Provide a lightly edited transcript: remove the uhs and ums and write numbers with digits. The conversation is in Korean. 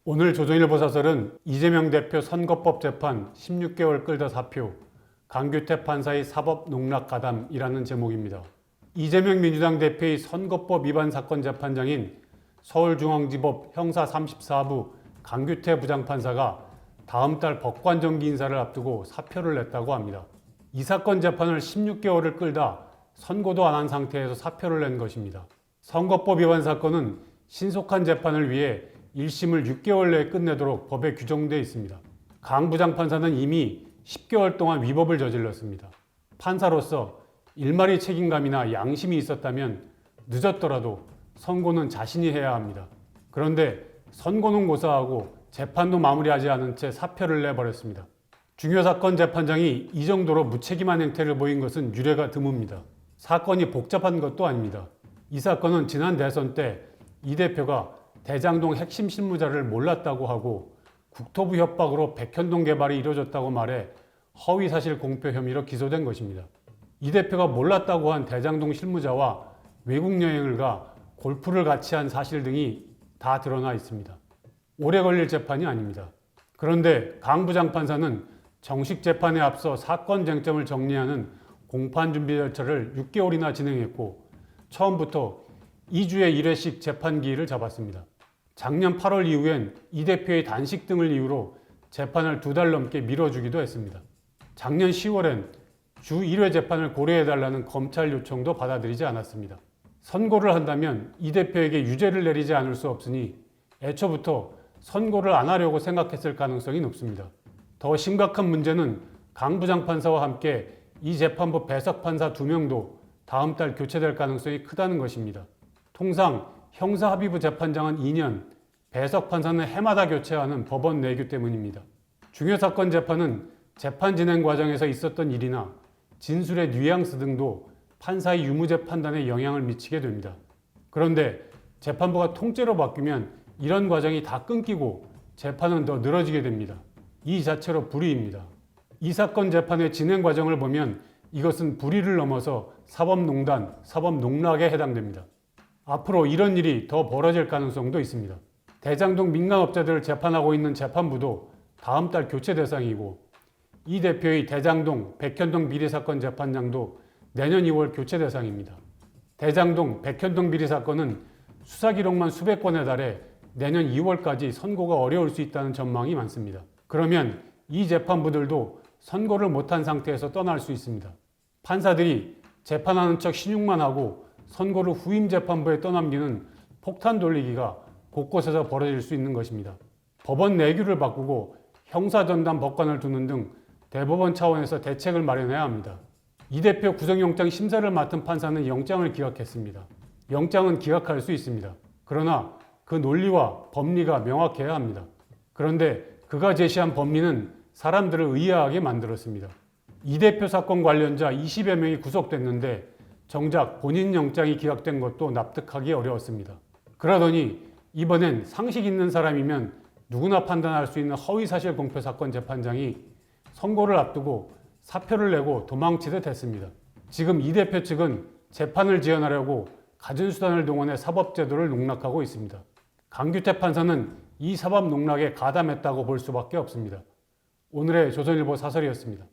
오늘 조선일보 사설은 이재명 대표 선거법 재판 16개월 끌다 사표, 강규태 판사의 사법 농락 가담이라는 제목입니다. 이재명 민주당 대표의 선거법 위반 사건 재판장인 서울중앙지법 형사 34부 강규태 부장판사가 다음 달 법관정기 인사를 앞두고 사표를 냈다고 합니다. 이 사건 재판을 16개월을 끌다 선고도 안 한 상태에서 사표를 낸 것입니다. 선거법 위반 사건은 신속한 재판을 위해 1심을 6개월 내에 끝내도록 법에 규정되어 있습니다. 강 부장판사는 이미 10개월 동안 위법을 저질렀습니다. 판사로서 일말의 책임감이나 양심이 있었다면 늦었더라도 선고는 자신이 해야 합니다. 그런데 선고는 고사하고 재판도 마무리하지 않은 채 사표를 내버렸습니다. 중요사건 재판장이 이 정도로 무책임한 행태를 보인 것은 유례가 드뭅니다. 사건이 복잡한 것도 아닙니다. 이 사건은 지난 대선 때 이 대표가 대장동 핵심 실무자를 몰랐다고 하고 국토부 협박으로 백현동 개발이 이루어졌다고 말해 허위사실 공표 혐의로 기소된 것입니다. 이 대표가 몰랐다고 한 대장동 실무자와 외국 여행을 가 골프를 같이 한 사실 등이 다 드러나 있습니다. 오래 걸릴 재판이 아닙니다. 그런데 강 부장판사는 정식 재판에 앞서 사건 쟁점을 정리하는 공판 준비 절차를 6개월이나 진행했고 처음부터 2주에 1회씩 재판 기일을 잡았습니다. 작년 8월 이후엔 이 대표의 단식 등을 이유로 재판을 2달 넘게 미뤄주기도 했습니다. 작년 10월엔 주 1회 재판을 고려해달라는 검찰 요청도 받아들이지 않았습니다. 선고를 한다면 이 대표에게 유죄를 내리지 않을 수 없으니 애초부터 선고를 안 하려고 생각했을 가능성이 높습니다. 더 심각한 문제는 강 부장판사와 함께 이 재판부 배석판사 2명도 다음 달 교체될 가능성이 크다는 것입니다. 통상 형사합의부 재판장은 2년, 배석판사는 해마다 교체하는 법원 내규 때문입니다. 중요사건 재판은 재판 진행 과정에서 있었던 일이나 진술의 뉘앙스 등도 판사의 유무죄 판단에 영향을 미치게 됩니다. 그런데 재판부가 통째로 바뀌면 이런 과정이 다 끊기고 재판은 더 늘어지게 됩니다. 이 자체로 불이입니다. 이 사건 재판의 진행 과정을 보면 이것은 불의를 넘어서 사법농단, 사법농락에 해당됩니다. 앞으로 이런 일이 더 벌어질 가능성도 있습니다. 대장동 민간업자들을 재판하고 있는 재판부도 다음 달 교체 대상이고 이 대표의 대장동, 백현동 비리 사건 재판장도 내년 2월 교체 대상입니다. 대장동, 백현동 비리 사건은 수사 기록만 수백 건에 달해 내년 2월까지 선고가 어려울 수 있다는 전망이 많습니다. 그러면 이 재판부들도 선고를 못한 상태에서 떠날 수 있습니다. 판사들이 재판하는 척 신용만 하고 선고를 후임 재판부에 떠넘기는 폭탄 돌리기가 곳곳에서 벌어질 수 있는 것입니다. 법원 내규를 바꾸고 형사전담 법관을 두는 등 대법원 차원에서 대책을 마련해야 합니다. 이 대표 구속영장 심사를 맡은 판사는 영장을 기각했습니다. 영장은 기각할 수 있습니다. 그러나 그 논리와 법리가 명확해야 합니다. 그런데 그가 제시한 법리는 사람들을 의아하게 만들었습니다. 이 대표 사건 관련자 20여 명이 구속됐는데 정작 본인 영장이 기각된 것도 납득하기 어려웠습니다. 그러더니 이번엔 상식 있는 사람이면 누구나 판단할 수 있는 허위사실 공표 사건 재판장이 선고를 앞두고 사표를 내고 도망치듯 했습니다. 지금 이 대표 측은 재판을 지연하려고 갖은 수단을 동원해 사법제도를 농락하고 있습니다. 강규태 판사는 이 사법 농락에 가담했다고 볼 수밖에 없습니다. 오늘의 조선일보 사설이었습니다.